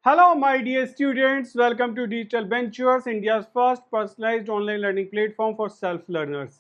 Hello, my dear students. Welcome to Digital Ventures, India's first personalized online learning platform for self learners.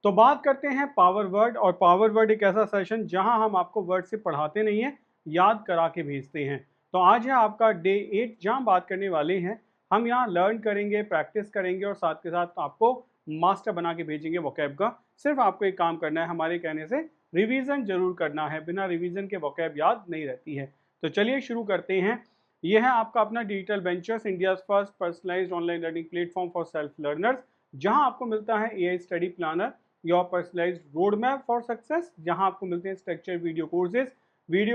तो बात करते हैं power word. और power word एक ऐसा सेशन जहां हम आपको वर्ड से पढ़ाते नहीं हैं, याद करा के भेजते हैं। तो आज है आपका डे 8 जहां बात करने वाले हैं। हम यहां लर्न करेंगे, प्रैक्टिस करेंगे और साथ के साथ आपको मास्टर बना के भेजेंगे वोकैब का। सिर्फ आपको एक काम करना है, हमारे कहने से रिवीजन जरूर करना है। बिना रिवीजन के वोकैब याद नहीं रहती है। तो चलिए शुरू करते हैं। यह है आपका अपना Digital Ventures, India first personalized online learning platform for self learners, जहां आपको मिलता है AI study planner, your personalized road map for success, जहां आपको मिलते हैं structured video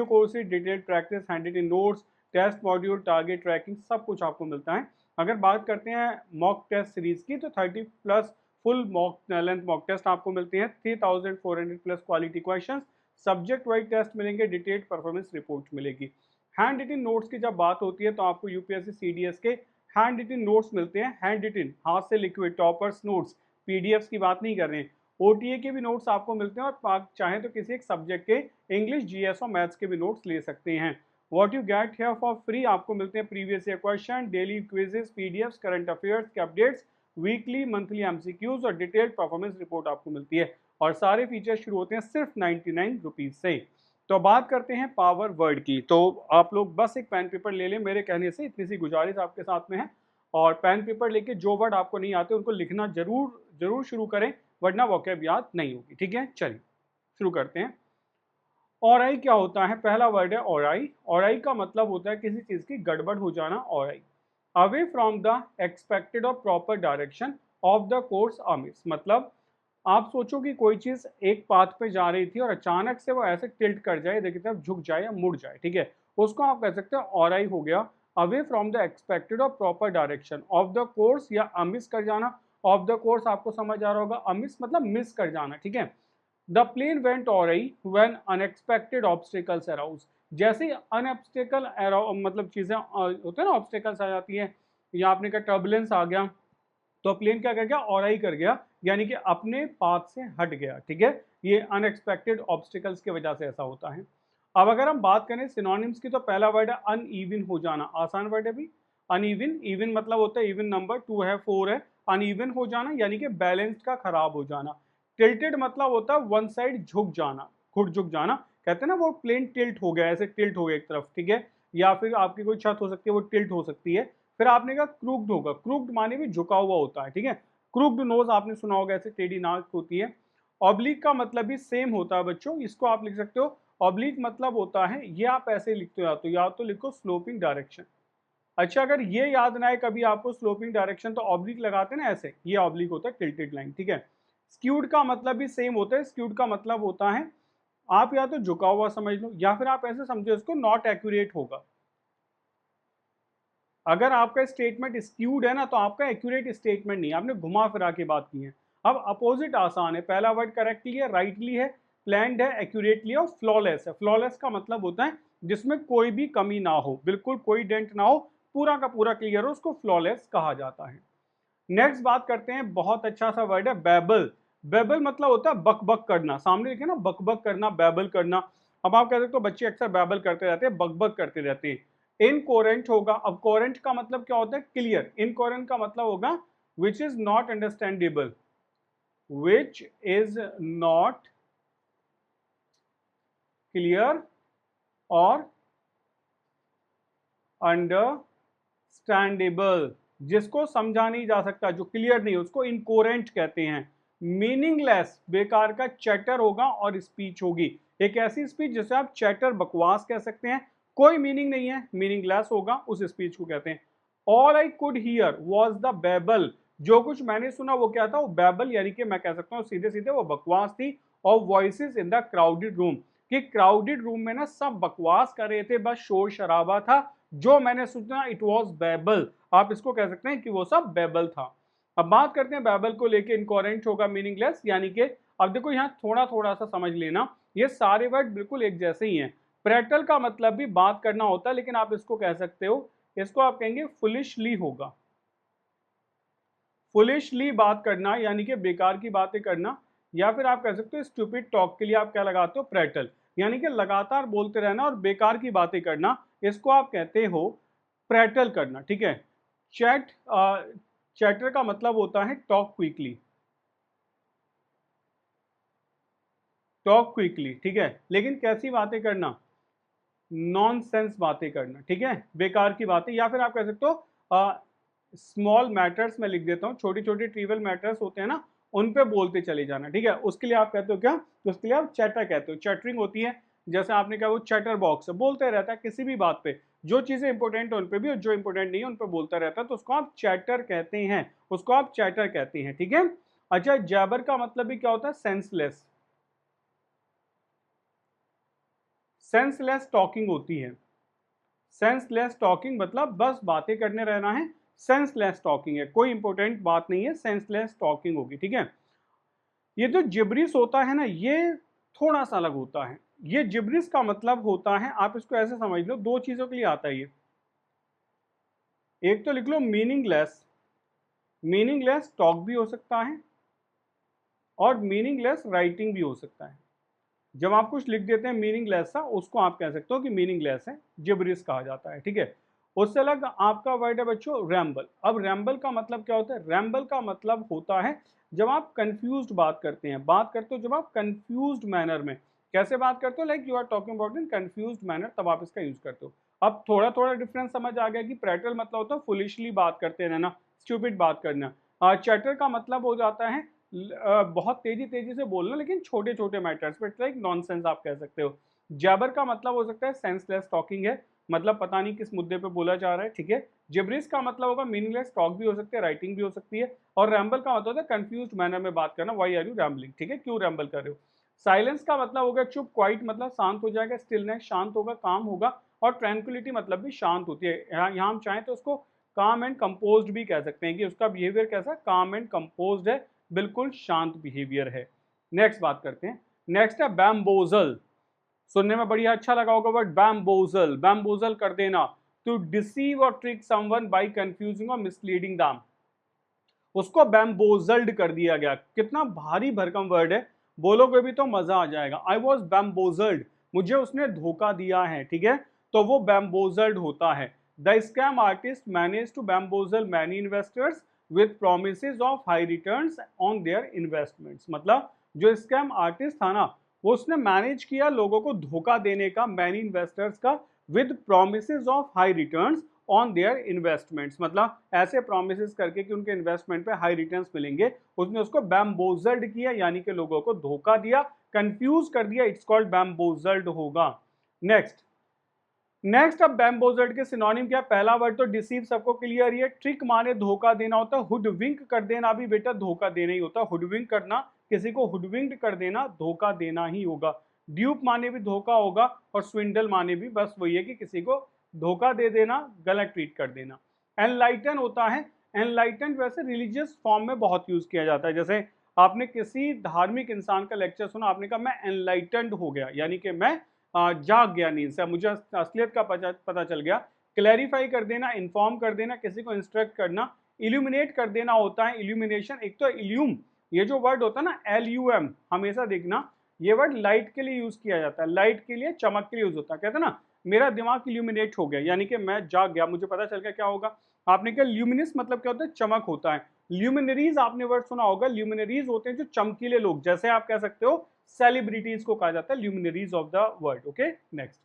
courses, detailed practice, hand written notes, test module, target tracking, सब कुछ आपको मिलता है। अगर बात करते हैं मॉक टेस्ट सीरीज की, तो 30+ full mock length mock test आपको मिलते हैं, 3400+ quality question, subject wise test मिलेंगे, डिटेल्ड परफॉर्मेंस रिपोर्ट मिलेगी। हैंड रिटन नोट्स की जब बात होती है तो आपको यूपीएससी सीडीएस के हैंड रिटन नोट्स मिलते हैं। हैंड रिटन, हाथ से लिखे टॉपर्स नोट्स, पीडीएफ्स की बात नहीं कर रहे हैं। ओटीए के भी नोट्स आपको मिलते हैं, और आप चाहें तो किसी एक सब्जेक्ट के इंग्लिश, जीएस और मैथ्स के भी नोट्स ले सकते हैं। What you get here for free, आपको मिलते हैं previous year question, daily quizzes, PDFs, current affairs के अपडेट्स, वीकली मंथली एमसीक्यूज और डिटेल्ड परफॉर्मेंस रिपोर्ट आपको मिलती है। और सारे फीचर्स शुरू होते हैं सिर्फ 99 रुपीज से। तो बात करते हैं पावर वर्ड की। तो आप लोग बस एक पेन पेपर ले लें, मेरे कहने से इतनी सी गुजारिश आपके साथ में है। और पेन पेपर लेके जो वर्ड आपको नहीं आते उनको लिखना जरूर जरूर शुरू करें, वरना वोकैब याद नहीं होगी। ठीक है, चलिए शुरू करते हैं। औराई क्या होता है? पहला वर्ड है औराई। औराई का मतलब होता है किसी चीज की गड़बड़ हो जाना। Awry, away from the expected और proper direction of the course amiss, मतलब आप सोचो कि कोई चीज एक पाथ पे जा रही थी और अचानक से वो ऐसे टिल्ट कर जाए, देखिए तरफ झुक जाए या मुड़ जाए। ठीक है, उसको आप कह सकते हैं ऑराई हो गया। अवे फ्रॉम द एक्सपेक्टेड और proper direction of the course, या अमिस कर जाना। ऑफ द कोर्स आपको समझ आ रहा होगा, अमिस मतलब मिस कर जाना। ठीक है, the plane went awry when unexpected obstacles arose, जैसे अनएक्सपेक्टेड मतलब चीजें होते हैं ना, ऑब्स्टिकल्स आ जाती है, या आपने कहा टर्बुलेंस आ गया, तो प्लेन क्या कर गया? ऑराई कर गया, यानी कि अपने पाथ से हट गया। ठीक है, ये अनएक्सपेक्टेड ऑब्स्टिकल्स की वजह से ऐसा होता है। अब अगर हम बात करें सिनोनिम्स की, तो पहला वर्ड है अनइवन हो जाना। आसान वर्ड है भी। अनइवन, इवन मतलब होता है इवन नंबर, 2 है 4 है। अनइवन हो जाना यानी कि बैलेंस्ड का खराब हो जाना। टिल्टेड मतलब होता है वन साइड झुक जाना, घुट झुक जाना। कहते हैं ना वो प्लेन टिल्ट हो गया, ऐसे टिल्ट हो गया एक तरफ। ठीक है, या फिर आपकी कोई छत हो सकती है वो टिल्ट हो सकती है। फिर आपने कहा क्रूक्ड होगा, क्रूक्ड माने भी झुका हुआ होता है। ठीक है, क्रूक्ड नोज आपने सुना होगा, ऐसे टेढ़ी नाक होती है। ऑब्लिक का मतलब भी सेम होता है बच्चों, इसको आप लिख सकते हो। ऑब्लिक मतलब होता है, ये आप ऐसे लिखते हो, या तो लिखो स्लोपिंग डायरेक्शन। अच्छा, अगर ये याद ना आए कभी आपको स्लोपिंग डायरेक्शन, तो ऑब्लिक लगाते ना ऐसे, ये ऑब्लिक होता है टिल्टेड लाइन। ठीक है, स्क्यूड का मतलब भी सेम होता है। स्क्यूड का मतलब होता है आप या तो झुका हुआ समझ लो, या फिर आप ऐसे समझो इसको नॉट एक्यूरेट होगा। अगर आपका स्टेटमेंट स्क्यूड है ना, तो आपका एक्यूरेट स्टेटमेंट नहीं है, आपने घुमा फिरा के बात की है। अब अपोजिट आसान है, पहला वर्ड करेक्टली है, राइटली है, प्लान्ड है, एक्यूरेटली है और फ्लॉलेस है। फ्लॉलेस का मतलब होता है जिसमें कोई भी कमी ना हो, बिल्कुल कोई डेंट ना हो, पूरा का पूरा क्लियर हो, उसको फ्लॉलेस कहा जाता है। नेक्स्ट बात करते हैं, बहुत अच्छा सा वर्ड है बेबल। बेबल मतलब होता है बक बक करना। सामने लिखे ना, बक बक करना, बेबल करना। अब आप कह सकते हो बच्चे अक्सर बेबल करते रहते हैं, बक बक करते रहते हैं। इनकोरेंट होगा। अब कोरेंट का मतलब क्या होता है? क्लियर। इनकोरेंट का मतलब होगा which is not understandable, which is not clear और अंडरस्टैंडेबल, जिसको समझा नहीं जा सकता, जो क्लियर नहीं, उसको इनकोरेंट कहते हैं। मीनिंगलेस, बेकार का चैटर होगा और स्पीच होगी। एक ऐसी स्पीच जिसे आप चैटर, बकवास कह सकते हैं, कोई मीनिंग नहीं है, मीनिंगलेस होगा, उस स्पीच को कहते हैं। All I could hear was the babble, जो कुछ मैंने सुना वो क्या था? वो बेबल, यानी कि मैं कह सकता हूँ सीधे सीधे वो बकवास थी। और voices in the crowded room, कि क्राउडेड रूम में ना सब बकवास कर रहे थे, बस शोर शराबा था। जो मैंने सुना इट वॉज बेबल, आप इसको कह सकते हैं कि वो सब बेबल था। अब बात करते हैं बेबल को लेके, इनकोरेंट होगा, मीनिंगलेस, यानी कि अब देखो यहाँ थोड़ा थोड़ा सा समझ लेना, ये सारे वर्ड बिल्कुल एक जैसे ही हैं। प्रेटल का मतलब भी बात करना होता है, लेकिन आप इसको कह सकते हो, इसको आप कहेंगे फुलिशली होगा। फुलिशली बात करना यानी कि बेकार की बातें करना, या फिर आप कह सकते हो स्टूपिड टॉक के लिए आप क्या लगाते हो? प्रेटल, यानी कि लगातार बोलते रहना और बेकार की बातें करना, इसको आप कहते हो प्रैटल करना, ठीक है। चैट चैटर का मतलब होता है टॉक क्विकली, टॉक क्विकली, ठीक है। लेकिन कैसी बातें करना, नॉनसेंस बातें करना, ठीक है, बेकार की बातें। या फिर आप कह सकते हो स्मॉल मैटर्स में लिख देता हूँ, छोटी छोटी ट्रिवियल मैटर्स होते हैं ना, उन पे बोलते चले जाना, ठीक है। उसके लिए आप कहते हो क्या, तो उसके लिए आप चैटर कहते हो। चैटरिंग होती है, जैसे आपने कहा वो चैटर बॉक्स है, बोलते रहता है किसी भी बात पे, जो चीजें इंपॉर्टेंट है उन पे भी और जो इंपॉर्टेंट नहीं है उन पे बोलता रहता है, तो उसको आप चैटर कहते हैं, उसको आप चैटर कहते हैं, ठीक है। अच्छा, जैबर का मतलब भी क्या होता है, सेंसलेस, सेंसलेस टॉकिंग होती है। सेंसलेस टॉकिंग मतलब बस बातें करने रहना है, सेंसलेस टॉकिंग है, कोई इंपॉर्टेंट बात नहीं है, सेंसलेस टॉकिंग होगी, ठीक है। ये जो जिब्रिस होता है ना, ये थोड़ा सा अलग होता है। ये जिब्रिस का मतलब होता है, आप इसको ऐसे समझ लो, दो चीजों के लिए आता है ये। एक तो लिख लो मीनिंगलेस, मीनिंगलेस टॉक भी हो सकता है और मीनिंगलेस राइटिंग भी हो सकता है। जब आप कुछ लिख देते हैं मीनिंगलेस सा, उसको आप कह सकते हो कि मीनिंगलेस है, जिब्रिस कहा जाता है, ठीक है। उससे अलग आपका वर्ड है बच्चों रैम्बल। अब रैम्बल का मतलब क्या होता है, रैम्बल का मतलब होता है जब आप कंफ्यूज्ड बात करते हैं, बात करते हो जब आप कंफ्यूज्ड मैनर में, कैसे बात करते हो, like you are talking about in confused manner, तब आप इसका यूज करते हो। अब थोड़ा थोड़ा डिफरेंस समझ आ गया कि प्रैटल मतलब होता है फुलिशली बात करते रहना, स्टूपिड बात करना। चैटर का मतलब हो जाता है बहुत तेजी तेजी से बोलना, लेकिन छोटे छोटे मैटर्स पे, लाइक नॉनसेंस आप कह सकते हो। जैबर का मतलब हो सकता है सेंसलेस टॉकिंग है, मतलब पता नहीं किस मुद्दे पे बोला जा रहा है, ठीक है। जिब्रिस का मतलब होगा मीनिंगलेस टॉक भी हो सकते हैं, राइटिंग भी हो सकती है। और रैम्बल का मतलब होता है कंफ्यूज्ड मैनर में बात करना, वाई आर यू रैम्बलिंग, ठीक है, क्यों रैम्बल कर रहे हो। साइलेंस का मतलब होगा चुप, क्वाइट मतलब शांत हो जाएगा, स्टिलनेस शांत होगा, काम होगा। और ट्रैंक्विलिटी मतलब भी शांत होती है, यहाँ हम चाहें तो उसको काम एंड कंपोज्ड भी कह सकते हैं कि उसका बिहेवियर कैसा, काम एंड कंपोज्ड है, बिल्कुल शांत बिहेवियर है। नेक्स्ट बात करते हैं, नेक्स्ट है बैम्बोजल। सुनने में बढ़िया अच्छा लगा होगा वर्ड बैम्बोजल, बैम्बोजल कर देना, टू डिसीव और ट्रिक समवन बाय कंफ्यूजिंग और मिसलीडिंग दम, उसको बैम्बोजल्ड कर दिया गया। कितना भारी भरकम वर्ड है, बोलोगे भी तो मजा आ जाएगा। आई वॉज बैम्बोजल्ड, मुझे उसने धोखा दिया है, ठीक है, तो वो बैम्बोजल्ड होता है। The scam artist manage to bamboozle many investors with promises of high returns on their investments, मतलब जो स्कैम आर्टिस्ट था ना, वो उसने मैनेज किया लोगों को धोखा देने का, मैनी इन्वेस्टर्स का, with promises of high returns on their investments, मतलब ऐसे प्रोमिस करके कि उनके इन्वेस्टमेंट पे हाई रिटर्न्स मिलेंगे, उसने उसको बैम्बोजल्ड किया, यानी कि लोगों को धोखा दिया, कंफ्यूज कर दिया, इट्स कॉल्ड बैम्बोजल्ड होगा। नेक्स्ट, नेक्स्ट अब बैम्बोजल्ड के सिनोनिम क्या, पहला वर्ड तो डिसीव, सबको क्लियर ही है। ट्रिक माने धोखा देना होता है, हुडविंक कर देना भी बेटा धोखा देना ही होता है, हुडविंक करना, किसी को हुडविंक कर देना धोखा देना ही होगा। ड्यूप माने भी धोखा होगा और स्विंडल माने भी बस वही है कि किसी को धोखा दे देना, गलत ट्रीट कर देना। एनलाइटन होता है, एनलाइटन वैसे रिलीजियस फॉर्म में बहुत यूज किया जाता है, जैसे आपने किसी धार्मिक इंसान का लेक्चर सुना, आपने कहा मैं एनलाइटेंड हो गया, यानी कि मैं जाग गया नींद से, मुझे असलियत का पता चल गया। क्लैरिफाई कर देना, इन्फॉर्म कर देना, किसी को इंस्ट्रक्ट करना। इल्यूमिनेट कर देना होता है इल्यूमिनेशन। एक तो इल्यूम, ये जो वर्ड होता है ना LUM, हमेशा देखना ये वर्ड लाइट के लिए यूज किया जाता है, लाइट के लिए, चमक के लिए यूज होता है। कहते हैं ना मेरा दिमाग इल्यूमिनेट हो गया, यानी कि मैं जाग गया, मुझे पता चल गया क्या होगा। आपने कहा ल्यूमिनस मतलब क्या होता है, चमक होता है। ल्यूमिनरीज आपने वर्ड सुना होगा, ल्यूमिनरीज होते हैं जो चमकीले लोग, जैसे आप कह सकते हो सेलिब्रिटीज को कहा जाता है luminaries of the world. Okay, next,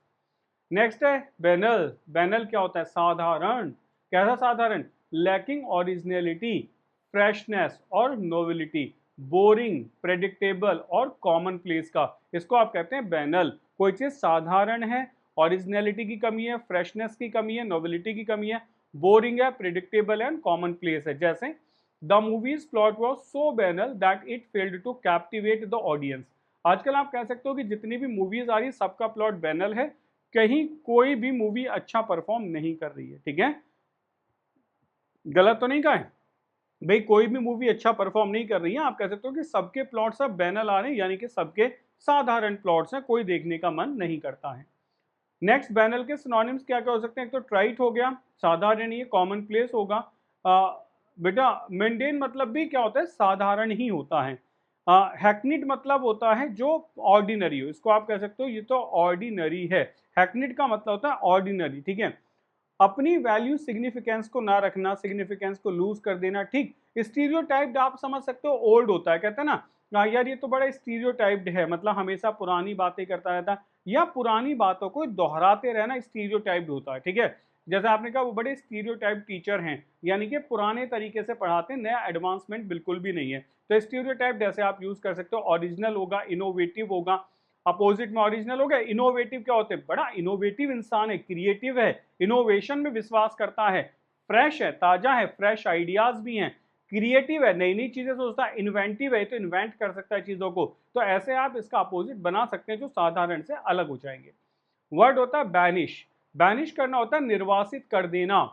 next है बैनल। बैनल क्या होता है, साधारण। कैसा साधारण, लैकिंग ओरिजिनलिटी, फ्रेशनेस और नोवेलिटी, बोरिंग, प्रेडिक्टेबल और कॉमन प्लेस का, इसको आप कहते हैं बैनल। कोई चीज साधारण है, ओरिजिनलिटी की कमी है, फ्रेशनेस की कमी है, नोवेलिटी की कमी है, बोरिंग है, प्रिडिक्टेबल एंड कॉमन प्लेस है। जैसे the movies plot was so banal that it failed to captivate the audience. आजकल आप कह सकते हो कि जितनी भी मूवीज आ रही सबका प्लॉट बैनल है, कहीं कोई भी मूवी अच्छा परफॉर्म नहीं कर रही है, ठीक है, गलत तो नहीं कहा है भाई, कोई भी मूवी अच्छा परफॉर्म नहीं कर रही है। आप कह सकते हो कि सबके प्लॉट सब बैनल आ रहे हैं, यानी कि सबके साधारण प्लॉट्स हैं, कोई देखने का मन नहीं करता है। नेक्स्ट, बैनल के सिनोनिम्स क्या क्या हो सकते हैं, एक तो ट्राइट हो गया, साधारण ही, कॉमन प्लेस होगा। बेटा मेंडेन मतलब भी क्या होता है, साधारण ही होता है। हैकनिड मतलब होता है जो ऑर्डिनरी हो, इसको आप कह सकते हो ये तो ऑर्डिनरी है, हैकनिड का मतलब होता है ऑर्डिनरी, ठीक है। अपनी वैल्यू सिग्निफिकेंस को ना रखना, सिग्निफिकेंस को लूज कर देना, ठीक। स्टीरियोटाइप्ड आप समझ सकते हो, ओल्ड होता है, कहते हैं ना यार ये तो बड़ा स्टीरियोटाइप्ड है, मतलब हमेशा पुरानी बातें करता रहता है, या पुरानी बातों को दोहराते रहना स्टीरियोटाइप्ड होता है, ठीक है। जैसे आपने कहा वो बड़े स्टीरियोटाइप टीचर हैं, यानी कि पुराने तरीके से पढ़ाते हैं, नया एडवांसमेंट बिल्कुल भी नहीं है। तो स्टीरियोटाइप जैसे आप यूज कर सकते हो, ओरिजिनल होगा, इनोवेटिव होगा, अपोजिट में ओरिजिनल हो गया। इनोवेटिव क्या होते हैं, बड़ा इनोवेटिव इंसान है, क्रिएटिव है, इनोवेशन में विश्वास करता है, फ्रेश है, ताजा है, फ्रेश आइडियाज भी हैं, क्रिएटिव है, नई नई चीजें सोचता है, इन्वेंटिव है, तो इन्वेंट कर सकता है चीजों को। तो ऐसे आप इसका अपोजिट बना सकते हैं जो साधारण से अलग हो जाएंगे। वर्ड होता है बैनिश। बैनिश करना होता है निर्वासित कर देना।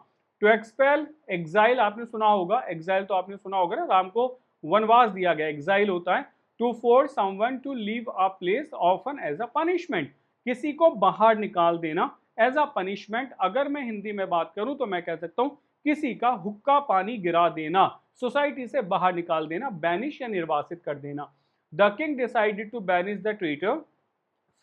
टू एक्सपेल, एग्जाइल आपने सुना होगा, एग्जाइल तो आपने सुना होगा ना, राम को वनवास दिया गया, एग्जाइल होता है। To force someone to leave a place often as a punishment, किसी को बाहर निकाल देना एज अ पनिशमेंट। अगर मैं हिंदी में बात करूं तो मैं कह सकता हूं किसी का हुक्का पानी गिरा देना, सोसाइटी से बाहर निकाल देना, बैनिश या निर्वासित कर देना। The king decided to banish the traitor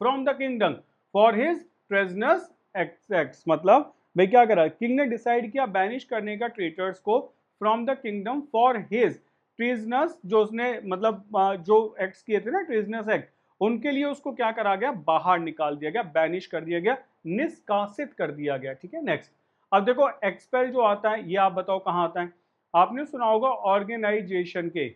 from the kingdom for his treasonous acts, मतलब भाई क्या करा, किंग ने डिसाइड किया बैनिश करने का ट्रेटर्स को from the kingdom for his treasonous, जो उसने मतलब जो एक्ट्स किए थे ना, ट्रीजनस एक्ट, उनके लिए उसको क्या करा गया, बाहर निकाल दिया गया, बैनिश कर दिया गया, निष्कासित कर दिया गया, ठीक है। नेक्स्ट, अब देखो एक्सपेल जो आता है ये आप बताओ कहाँ आता है। आपने सुना होगा ऑर्गेनाइजेशन के,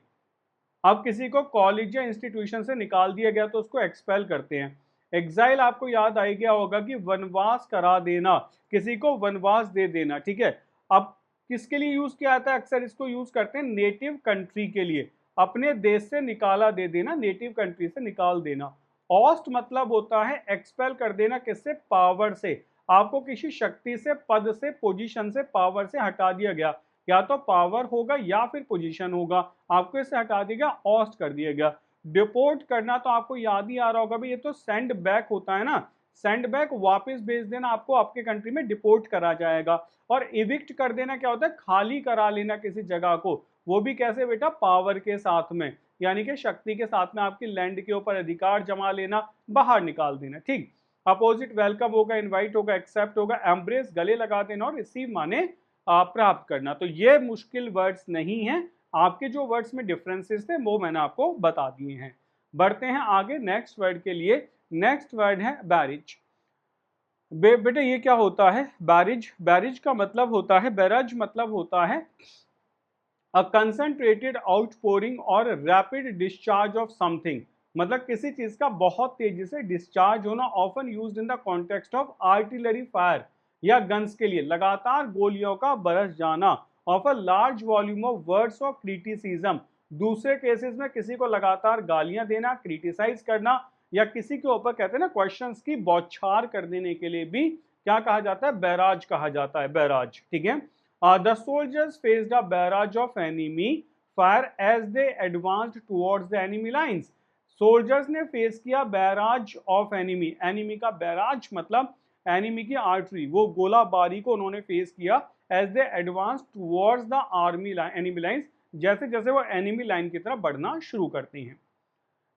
अब किसी को कॉलेज या इंस्टीट्यूशन से निकाल दिया गया तो उसको एक्सपेल करते हैं। एग्जाइल आपको याद आ गया होगा कि वनवास करा देना, किसी को वनवास दे देना, ठीक है। अब किसके लिए यूज किया जाता है, अक्सर इसको यूज करते हैं नेटिव कंट्री के लिए, अपने देश से निकाला दे देना, नेटिव कंट्री से निकाल देना। ऑस्ट मतलब होता है एक्सपेल कर देना, किससे, पावर से, आपको किसी शक्ति से, पद से, पोजीशन से, पावर से हटा दिया गया, या तो पावर होगा या फिर पोजीशन होगा, आपको इससे हटा दिया गया, ऑस्ट कर दिया गया। डिपोर्ट करना तो आपको याद ही आ रहा होगा भाई, ये तो सेंड बैक होता है ना, सेंड बैक वापस भेज देना, आपको आपके कंट्री में डिपोर्ट करा जाएगा। और इविक्ट कर देना क्या होता है, खाली करा लेना किसी जगह को, वो भी कैसे बेटा, पावर के साथ में, यानी कि शक्ति के साथ में आपकी लैंड के ऊपर अधिकार जमा लेना, बाहर निकाल देना, ठीक। अपोजिट वेलकम होगा, इनवाइट होगा, एक्सेप्ट होगा, एम्ब्रेस गले लगा देना, और रिसीव माने प्राप्त करना। तो ये मुश्किल वर्ड्स नहीं है, आपके जो वर्ड्स में डिफरेंसेस थे वो मैंने आपको बता दिए हैं। बढ़ते हैं आगे नेक्स्ट वर्ड के लिए। नेक्स्ट वर्ड है बैरिज। बेटे ये क्या होता है, बैरिज, बैरिज का मतलब होता है, बैरज मतलब होता है अ कंसंट्रेटेड आउटपोरिंग और रैपिड डिस्चार्ज ऑफ समथिंग, मतलब किसी चीज का बहुत तेजी से डिस्चार्ज होना, often used in the context of artillery fire, या गन्स के लिए लगातार गोलियों का बरस जाना, of a large volume of words of criticism, दूसरे केसेस में किसी को लगातार गालियां देना, क्रिटिसाइज करना, या किसी के ऊपर कहते हैं ना क्वेश्चंस की बौछार कर देने के लिए भी क्या कहा जाता है, बैराज कहा जाता है, बैराज, ठीक है। The soldiers faced a barrage of enemy fire as they advanced towards the enemy lines. Soldiers ने फेस किया बैराज ऑफ एनिमी, एनिमी का बैराज मतलब एनिमी की आर्टरी, वो गोलाबारी को उन्होंने फेस किया as they advance towards the army enemy lines, जैसे जैसे वो एनिमी लाइन की तरफ बढ़ना शुरू करते हैं।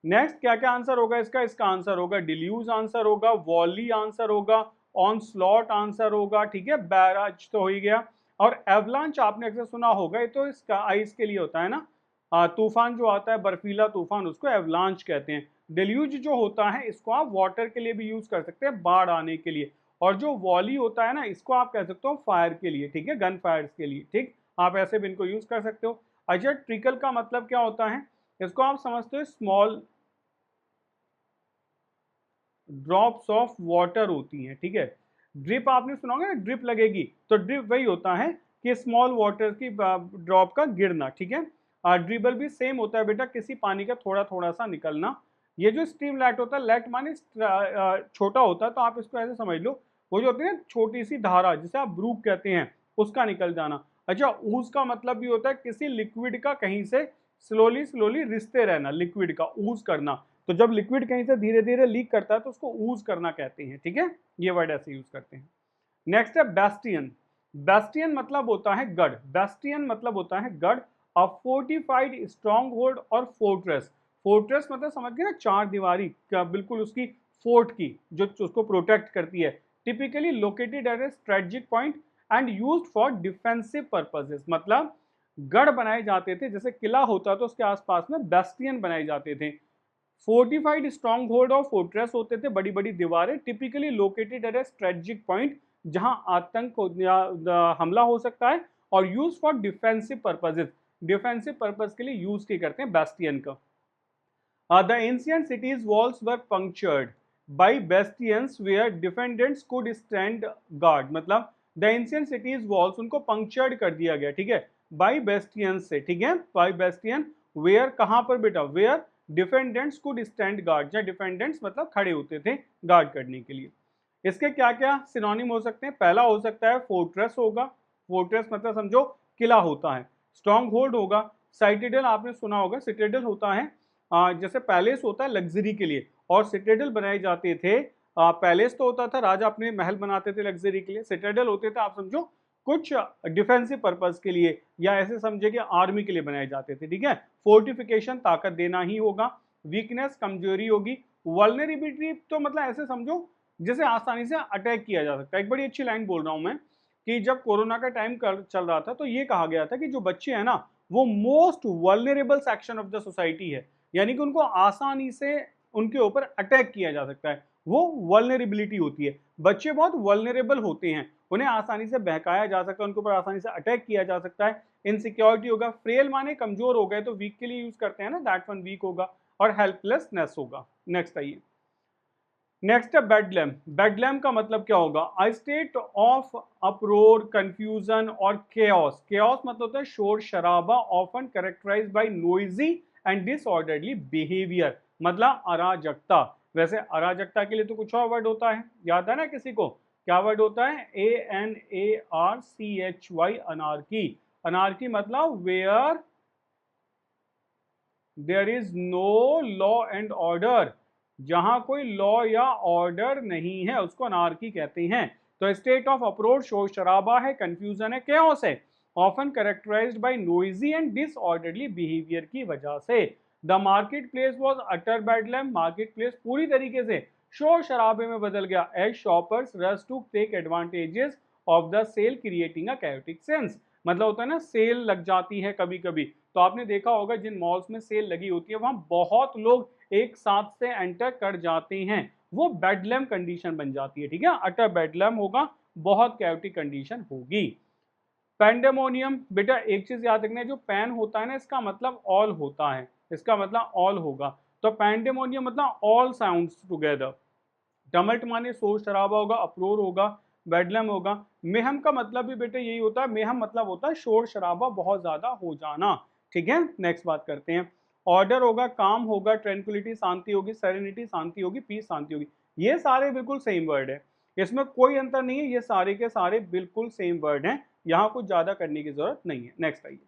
नेक्स्ट क्या क्या आंसर होगा इसका, इसका आंसर होगा डिल्यूज आंसर होगा, वॉली आंसर होगा, ऑन स्लॉट आंसर होगा, ठीक है। बैराज तो हो ही गया। और एवलांच आपने अक्सर सुना होगा, ये तो इसका आइस के लिए होता है ना, तूफान जो आता है, बर्फीला तूफान, उसको एवलांच कहते हैं। डिल्यूज जो होता है इसको आप वाटर के लिए भी यूज कर सकते हैं, बाढ़ आने के लिए। और जो वॉली होता है ना, इसको आप कह सकते हो फायर के लिए, ठीक है, गन फायर्स के लिए, ठीक, आप ऐसे भी इनको यूज कर सकते हो। अच्छा, ट्रिकल का मतलब क्या होता है, इसको आप समझते हो स्मॉल ड्रॉप्स ऑफ वाटर होती हैं, ठीक है। ड्रिप आपने सुना होगा ना, ड्रिप लगेगी, तो ड्रिप वही होता है कि स्मॉल वाटर की ड्रॉप का गिरना, ठीक है। ड्रिबल भी सेम होता है बेटा, किसी पानी का थोड़ा थोड़ा सा निकलना। ये जो स्ट्रीम लाइट होता है, लाइट माने छोटा होता है, तो आप इसको ऐसे समझ लो, वो जो होती है ना छोटी सी धारा, जिसे आप ब्रूक कहते हैं, उसका निकल जाना। अच्छा, ऊज का मतलब भी होता है किसी लिक्विड का कहीं से स्लोली स्लोली रिसते रहना, लिक्विड का ऊज करना। तो जब लिक्विड कहीं से धीरे धीरे लीक करता है तो उसको ऊज करना कहते हैं, ठीक है, ये वर्ड ऐसे यूज करते हैं। नेक्स्ट है बेस्टियन। बेस्टियन मतलब होता है गढ़, बेस्टियन मतलब होता है गढ़, अ फोर्टिफाइड स्ट्रॉन्ग होल्ड और फोर्ट्रेस। फोर्ट्रेस मतलब समझ गए ना, चार दीवारी का बिल्कुल उसकी फोर्ट की, जो उसको प्रोटेक्ट करती है। Typically located at A strategic point and used for defensive purposes, मतलब गढ़ बनाए जाते थे, जैसे किला होता तो उसके आसपास में बेस्टियन बनाए जाते थे। फोर्टिफाइड स्ट्रॉन्ग होल्ड और फोर्ट्रेस होते थे, बड़ी बड़ी दीवारें, typically located at A strategic point, जहां आतंक हमला हो सकता है, और use for defensive purposes, defensive purpose के लिए यूज किए करते हैं बेस्टियन का। The ancient cities' walls were punctured by bastions where defendants could stand guard, मतलब the ancient cities walls उनको punctured कर दिया गया, ठीक है, by bastions से, ठीक है, by bastion where कहाँ पर बेटा, where defendants could stand guard, जहाँ defendants मतलब खड़े होते थे गार्ड करने के लिए। इसके क्या क्या सिनोनिम हो सकते हैं? पहला हो सकता है फोर्ट्रेस होगा, फोर्ट्रेस मतलब समझो किला होता है। स्ट्रॉन्ग होल्ड होगा, साइटेडल आपने सुना होगा, सिटेडल होता है जैसे पैलेस होता है लग्जरी के लिए, और सिटेडल बनाए जाते थे, पैलेस तो होता था, राजा अपने महल बनाते थे लग्जरी के लिए, सिटेडल होते थे आप समझो कुछ डिफेंसिव पर्पस के लिए, या ऐसे समझे कि आर्मी के लिए बनाए जाते थे, ठीक है। फोर्टिफिकेशन ताकत देना ही होगा, वीकनेस कमजोरी होगी, वल्नरेबिलिटी तो मतलब ऐसे समझो जिसे आसानी से अटैक किया जा सकता है। एक बड़ी अच्छी लाइन बोल रहा हूं मैं कि जब कोरोना का टाइम चल रहा था तो ये कहा गया था कि जो बच्चे हैं ना वो most vulnerable section of the society है, यानी कि उनको आसानी से उनके ऊपर अटैक किया जा सकता है, वो वल्नरेबिलिटी होती है। बच्चे बहुत वल्नरेबल होते हैं, उन्हें आसानी से बहकाया जा सकता है, उनके ऊपर आसानी से अटैक किया जा सकता है। इनसिक्योरिटी होगा, फ्रेल माने कमजोर हो गए तो वीक के लिए यूज करते हैं ना, दैट वन वीक होगा, और हेल्पलेसनेस होगा। नेक्स्ट आइए, नेक्स्ट है बेडलैम। बेडलैम का मतलब क्या होगा? A state of uproar, confusion और केओस। केओस मतलब होता है शोर शराबा, often characterised by noisy and disorderly behaviour, मतलब अराजकता। वैसे अराजकता के लिए तो कुछ और वर्ड होता है, याद है ना किसी को? क्या वर्ड होता है? ANARCHY, anarchy. अनार्की मतलब where there is no law and order, जहां कोई लॉ या ऑर्डर नहीं है उसको अनार्की कहते हैं। तो स्टेट ऑफ अप्रोच शोर शराबा है, कंफ्यूजन है, केओस है, often characterised by noisy and disorderly behaviour की वजह से। The market place was utter bedlam, market place पूरी तरीके से शोर शराबे में बदल गया, as shoppers rush to take advantages of the sale creating a chaotic sense. मतलब होता है ना सेल लग जाती है कभी कभी, तो आपने देखा होगा जिन मॉल्स में सेल लगी होती है वहां बहुत लोग एक साथ से एंटर कर जाते हैं, वो बेडलैम कंडीशन बन जाती है, ठीक है, अटर बेडलैम होगा, बहुत कैओटिक कंडीशन होगी। पैंडेमोनियम, बेटा एक चीज याद रखना है, जो पैन होता है ना इसका मतलब ऑल होता है, इसका मतलब ऑल होगा, तो पैंडेमोनियम मतलब ऑल साउंड्स टुगेदर। टमल्ट माने शोर शराबा होगा, अप्रोर होगा, बेडलम होगा। मेहम का मतलब भी बेटे यही होता है, मेहम मतलब होता है शोर शराबा बहुत ज्यादा हो जाना, ठीक है। नेक्स्ट बात करते हैं, ऑर्डर होगा, काम होगा, ट्रैंक्विलिटी शांति होगी, सेरेनिटी शांति होगी, पीस शांति होगी। ये सारे बिल्कुल सेम वर्ड है, इसमें कोई अंतर नहीं है, ये सारे के सारे बिल्कुल सेम वर्ड हैं, यहाँ कुछ ज्यादा करने की जरूरत नहीं है। नेक्स्ट आइए,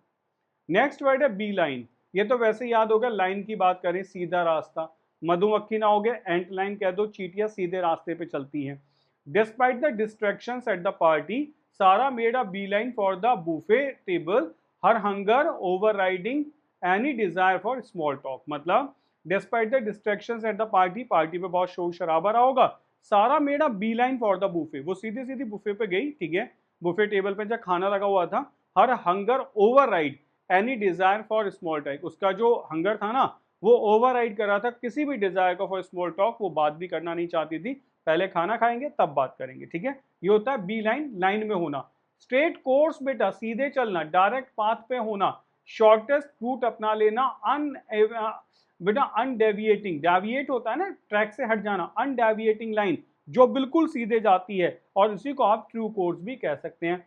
नेक्स्ट वर्ड है बी लाइन। ये तो वैसे याद होगा, लाइन की बात करें सीधा रास्ता, मधुमक्खी ना हो गया एंट लाइन कह दो, चीटियां सीधे रास्ते पे चलती हैं। Despite the distractions at the party, Sara made a beeline for the buffet table, her hunger overriding any desire for small talk. मतलब despite the distractions at the party, party पे बहुत शोर शराबा रहा होगा, Sara made a beeline for the buffet, वो सीधी सीधी buffet पे गई, ठीक है, बुफे टेबल पे जब खाना लगा हुआ था। Her hunger override any desire for small talk, उसका जो हंगर था ना वो ओवर राइड कर रहा था किसी भी डिजायर को फॉर स्मॉल टॉक, वो बात भी करना नहीं चाहती थी, पहले खाना खाएंगे तब बात करेंगे, ठीक है। ये होता है बी लाइन, लाइन में होना। स्ट्रेट कोर्स बेटा सीधे चलना, डायरेक्ट पाथ पे होना, शॉर्टेस्ट रूट अपना लेना, अन बेटा अनडेविएटिंग, डेविएट होता है ना ट्रैक से हट जाना, अनडेविएटिंग लाइन जो बिल्कुल सीधे जाती है, और उसी को आप ट्रू कोर्स भी कह सकते हैं।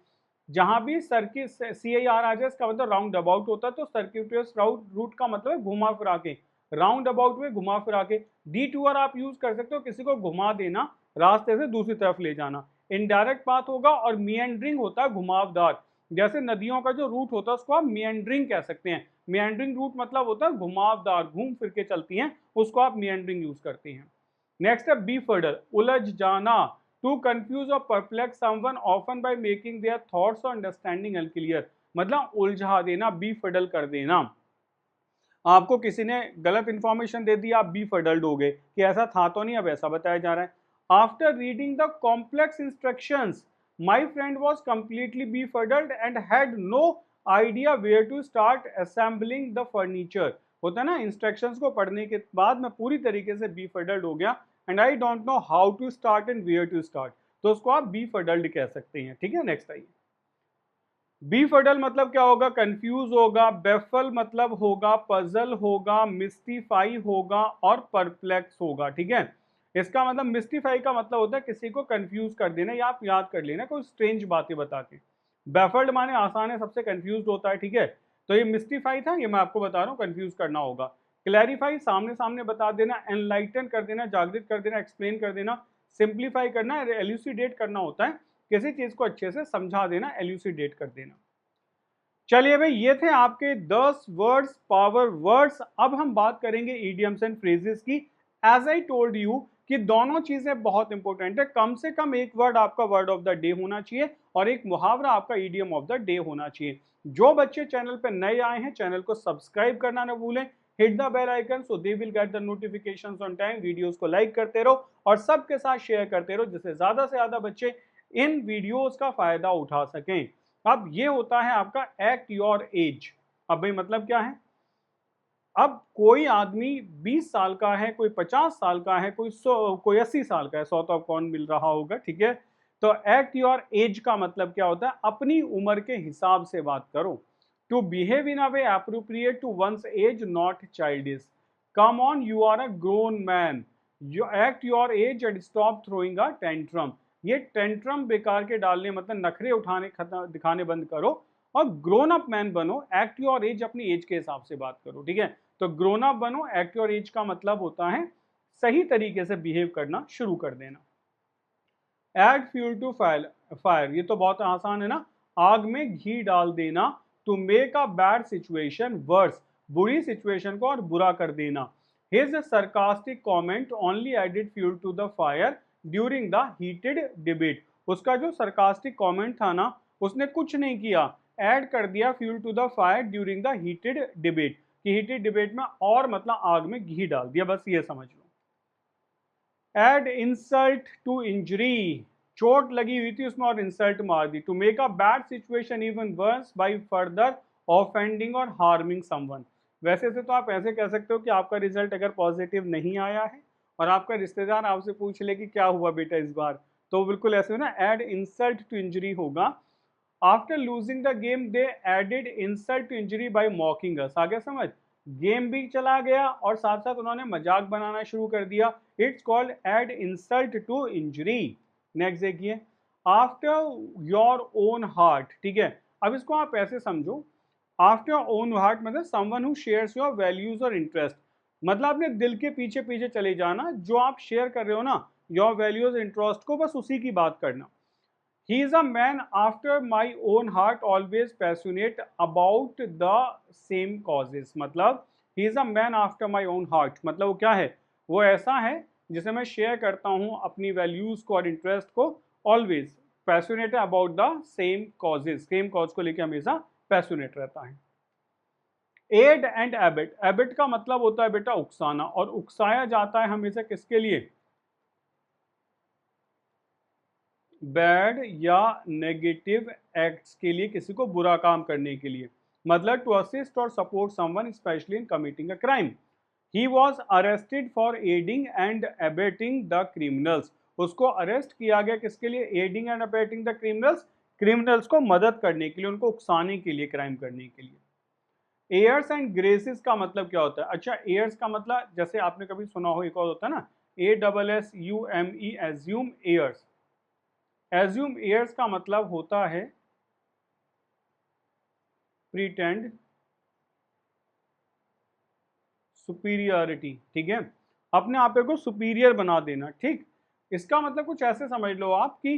जहां भी सर्किट CIR आ जाए इसका मतलब राउंड अबाउट होता है, तो सर्किटस रूट का मतलब है घुमा फिरा के, राउंड अबाउट में घुमा फिरा के। डिटूअर आप यूज कर सकते हो, किसी को घुमा देना, रास्ते से दूसरी तरफ ले जाना। इनडायरेक्ट पाथ होगा, और मिएंडरिंग होता है घुमावदार, जैसे नदियों का जो रूट होता है उसको आप मिएंडरिंग कह सकते हैं। मिएंडरिंग रूट मतलब होता है घुमावदार, घूम फिर के चलती हैं, उसको आप मिएंडरिंग यूज करते हैं। नेक्स्ट है बीफर्डर, उलझ जाना, टू कंफ्यूज और perplex someone often by making their thoughts और अंडरस्टैंडिंग अनक्लियर, मतलब उलझा देना, बीफर्डल कर देना। आपको किसी ने गलत इंफॉर्मेशन दे दी, आप बीफर्डल्ड हो गए कि ऐसा था तो नहीं, अब ऐसा बताया जा रहा है। After reading the complex instructions my friend was completely befuddled and had no idea where to start assembling the furniture. होता है ना, इंस्ट्रक्शंस को पढ़ने के बाद मैं पूरी तरीके से befuddled हो गया and I don't know how to start and where to start, तो उसको आप befuddled कह सकते हैं। ठीक है, नेक्स्ट आइए। बीफडल मतलब क्या होगा, कंफ्यूज होगा। बेफल मतलब होगा पजल होगा, मिस्टीफाई होगा और परप्लेक्स होगा। ठीक है, इसका मतलब मिस्टीफाई का मतलब होता है किसी को कंफ्यूज कर देना या आप याद कर लेना कोई स्ट्रेंज बातें बता के। बेफल्ड माने आसान है, सबसे कंफ्यूज होता है। ठीक है, तो ये मिस्टीफाई था, ये मैं आपको बता रहा हूँ कंफ्यूज करना होगा। क्लैरिफाई सामने सामने बता देना, एनलाइटन कर देना, जागृत कर देना, एक्सप्लेन कर देना। सिंप्लीफाई करना, एल्यूसिडेट करना होता है, किसी चीज को अच्छे से समझा देना, एल्यूसिडेट कर देना। चलिए भाई, ये थे आपके 10 वर्ड्स, पावर वर्ड्स। अब हम बात करेंगे इडियम्स एंड फ्रेजेस की। एज आई टोल्ड यू कि दोनों चीजें बहुत इंपॉर्टेंट है। कम से कम एक वर्ड आपका वर्ड ऑफ द डे होना चाहिए और एक मुहावरा आपका इडियम ऑफ द डे होना चाहिए। जो बच्चे चैनल पर नए आए हैं, चैनल को सब्सक्राइब करना ना भूलें, hit the bell icon so they will get the notifications on time. Videos को लाइक करते रहो और सबके साथ शेयर करते रहो, जिससे ज्यादा से ज्यादा बच्चे इन वीडियोस का फायदा उठा सकें। अब ये होता है आपका एक्ट योर एज। अब भाई मतलब क्या है, अब कोई आदमी 20 साल का है, कोई 50 साल का है, कोई 80 साल का है, 100 तो कौन मिल रहा होगा। ठीक है, तो एक्ट योर एज का मतलब क्या होता है, अपनी उम्र के हिसाब से बात करो। To behave in a way appropriate to one's age, not childish. Come on, you are a grown man, you act your age and stop throwing a tantrum. ये टेंट्रम बेकार के डालने मतलब नखरे उठाने दिखाने बंद करो और ग्रोन अप मैन बनो। एक्ट योर एज, अपनी एज के हिसाब से बात करो। ठीक है, तो ग्रोन अप बनो। एक्ट योर एज का मतलब होता है सही तरीके से बिहेव करना शुरू कर देना। एड फ्यूल टू फायर, ये तो बहुत आसान है ना, आग में घी डाल देना। To make a bad situation worse, बुरी सिचुएशन को और बुरा कर देना। His sarcastic comment only added fuel to the fire during the heated debate. उसका जो सरकास्टिक कॉमेंट था ना, उसने कुछ नहीं किया, ऐड कर दिया fuel to the fire during the heated debate, कि हीटेड डिबेट में और मतलब आग में घी डाल दिया, बस ये समझ लो। एड इंसल्ट टू इंजरी, चोट लगी हुई थी उसमें और इंसल्ट मार दी। To make a bad situation even worse by further offending और हार्मिंग समवन। वैसे से तो आप ऐसे कह सकते हो कि आपका रिजल्ट अगर पॉजिटिव नहीं आया है और आपका रिश्तेदार आपसे पूछ ले कि क्या हुआ बेटा इस बार, तो बिल्कुल ऐसे हो ना, एड इंसल्ट टू इंजरी होगा। After losing the game they added insult to injury by mocking us. आगे समझ, गेम भी चला गया और साथ साथ उन्होंने मजाक बनाना शुरू कर दिया। It's called add insult to injury. Next देखिए, आफ्टर योर ओन हार्ट। ठीक है, अब इसको आप ऐसे समझो, आफ्टर योर ओन हार्ट मतलब someone who shares your values और इंटरेस्ट। मतलब अपने दिल के पीछे पीछे चले जाना, जो आप शेयर कर रहे हो ना, योर वैल्यूज इंटरेस्ट को, बस उसी की बात करना। He is a man after my own heart, always passionate about the same causes। मतलब he is a man after my own heart, मतलब वो क्या है, वो ऐसा है जिसे मैं शेयर करता हूँ अपनी वैल्यूज को और इंटरेस्ट को। Always passionate about the same causes, same cause को लेकर हमेशा पैशनेट रहता है। एड एंड एबिट, एबिट का मतलब होता है बेटा उकसाना, और उकसाया जाता है हमेशा किसके लिए, बैड या नेगेटिव एक्ट्स के लिए, किसी को बुरा काम करने के लिए। मतलब टू असिस्ट और support someone specially in committing a crime. He was arrested for adding and abetting the criminals. उसको अरेस्ट किया गया किसके लिए, adding and abetting the criminals, criminals को मदद करने के लिए, उनको उकसाने के लिए, क्राइम करने के लिए। एयर्स एंड ग्रेसेस का मतलब क्या होता है, अच्छा एयर्स का मतलब जैसे आपने कभी सुना हो, एक और होता है ना, ASSUME, assume airs. Assume airs का मतलब होता है प्रीटेंड सुपीरियरिटी। ठीक है, अपने आप को सुपीरियर बना देना। ठीक, इसका मतलब कुछ ऐसे समझ लो आप कि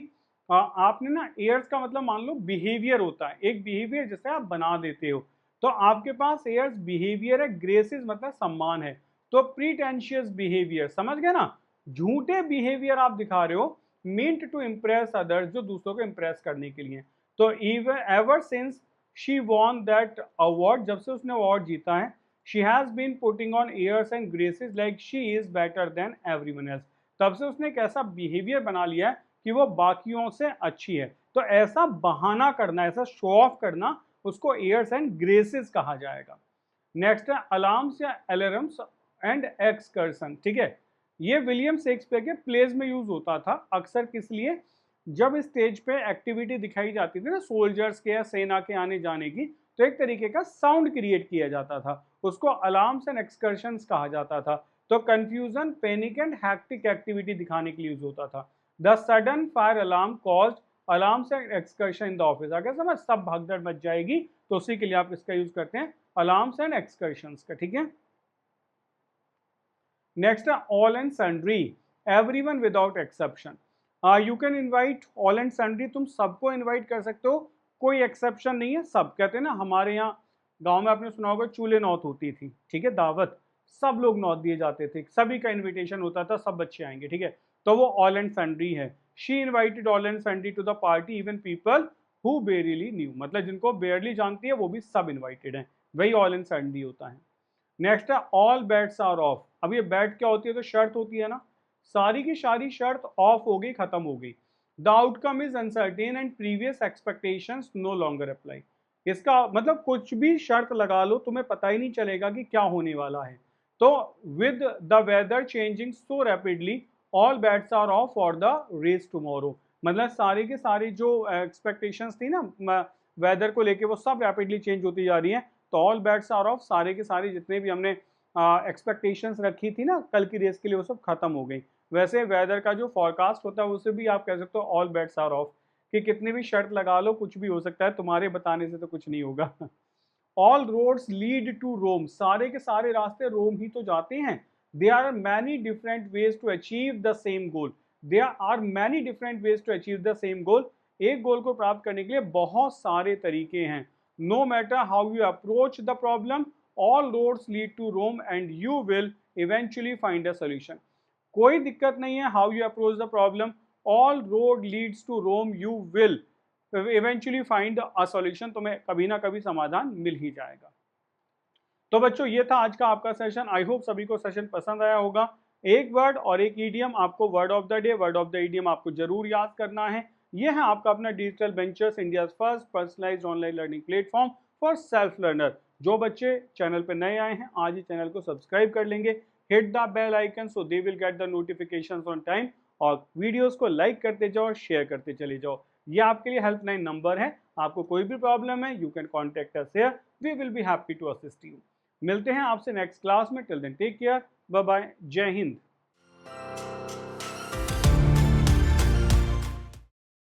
आपने ना, एयर्स का मतलब मान लो बिहेवियर होता है, एक बिहेवियर जिसे आप बना देते हो, तो आपके पास एयर्स बिहेवियर है, ग्रेसेस मतलब सम्मान है। तो प्रीटेंशियस बिहेवियर, समझ गए ना, झूठे बिहेवियर आप दिखा रहे हो, मींट टू इम्प्रेस अदर्स, जो दूसरों को इम्प्रेस करने के लिए। तो ever since she von that award, जब से उसने अवार्ड जीता है, she has been putting on airs and graces like she is better than everyone else। तब से उसने एक ऐसा बिहेवियर बना लिया है कि वो बाकियों से अच्छी है। तो ऐसा बहाना करना, ऐसा शो ऑफ करना, उसको एयर्स एंड ग्रेसेस कहा जाएगा। नेक्स्ट है अलार्म्स या अलार्म्स एंड एक्सकर्सन। ठीक है, ये विलियम शेक्सपियर के प्लेज में यूज होता था अक्सर। किस लिए? जब स्टेज पे एक्टिविटी दिखाई जाती थी ना सोल्जर्स के या सेना के आने जाने की, तो एक तरीके का साउंड क्रिएट किया जाता था, उसको अलार्म्स एंड एक्सकर्शंस कहा जाता था। तो confusion, panic and hectic activity दिखाने के लिए यूज होता था। The sudden fire alarm caused alarms and excursion in the office. अगर समझ सब भगदड़ मच जाएगी तो उसी के लिए आप इसका यूज करते हैं, अलार्म्स एंड एक्सकर्शंस का। ठीक है, नेक्स्ट है all and sundry, everyone without exception. You can invite all and sundry, तुम सबको इनवाइट कर सकते हो, कोई एक्सेप्शन नहीं है। सब कहते हैं ना, हमारे यहाँ गांव में आपने सुना होगा चूल्हे नौत होती थी, ठीक है, दावत, सब लोग नौत दिए जाते थे, सभी का इनविटेशन होता था, सब बच्चे आएंगे। ठीक है, तो वो ऑल एंड सन्ड्री है। She invited all and sundry to the party even people who barely knew, मतलब जिनको बेयरली जानती है वो भी सब इन्वाइटेड हैं, वही ऑल एंड सन्ड्री होता है। नेक्स्ट है ऑल बेट्स आर ऑफ। अब ये बैट क्या होती है? तो शर्त होती है ना, सारी की सारी शर्त ऑफ हो गई, खत्म हो गई। The outcome is uncertain and previous expectations no longer apply. इसका मतलब कुछ भी शर्त लगा लो, तुम्हें पता ही नहीं चलेगा कि क्या होने वाला है। तो with the weather changing so rapidly all bets are off for the race tomorrow. मतलब सारी के सारी जो एक्सपेक्टेशंस थी ना वेदर को लेके, वो सब रैपिडली चेंज होती जा रही हैं। तो ऑल बैट्स आर ऑफ, सारे के सारे जितने भी हमने एक्सपेक्टेशंस रखी थी ना कल की रेस के लिए, वो सब खत्म हो गई। वैसे वेदर का जो फॉरकास्ट होता है उसे भी आप कह सकते हो ऑल बैट्स आर ऑफ, कि कितनी भी शर्त लगा लो कुछ भी हो सकता है, तुम्हारे बताने से तो कुछ नहीं होगा। All roads lead to Rome, सारे के सारे रास्ते रोम ही तो जाते हैं। There are many different ways to achieve the same goal. There are many different ways to achieve the same goal. एक गोल को प्राप्त करने के लिए बहुत सारे तरीके हैं। No matter how you approach the problem, all roads lead to Rome and you will eventually find a solution. कोई दिक्कत नहीं है how you approach the problem, all road leads to Rome, you will eventually find a solution. तुम्हें कभी ना कभी समाधान मिल ही जाएगा। तो बच्चों ये था आज का आपका सेशन। आई होप सभी को सेशन पसंद आया होगा। एक वर्ड और एक ईडियम, आपको word of the day, word of the idiom आपको जरूर याद करना है। ये है आपका अपना Digital Ventures, India first personalized online learning platform for self learner. जो बच्चे चैनल पर नए आए हैं आज ही चैनल को सब्सक्राइब कर लेंगे, hit the bell icon so they will get the notifications on time, और वीडियोस को लाइक करते जाओ और शेयर करते चले जाओ। ये आपके लिए हेल्पलाइन नंबर है, आपको कोई भी प्रॉब्लम है you can contact us here, we will be happy to assist you. मिलते हैं आपसे नेक्स्ट क्लास में। Till then take care, bye bye, जय हिंद।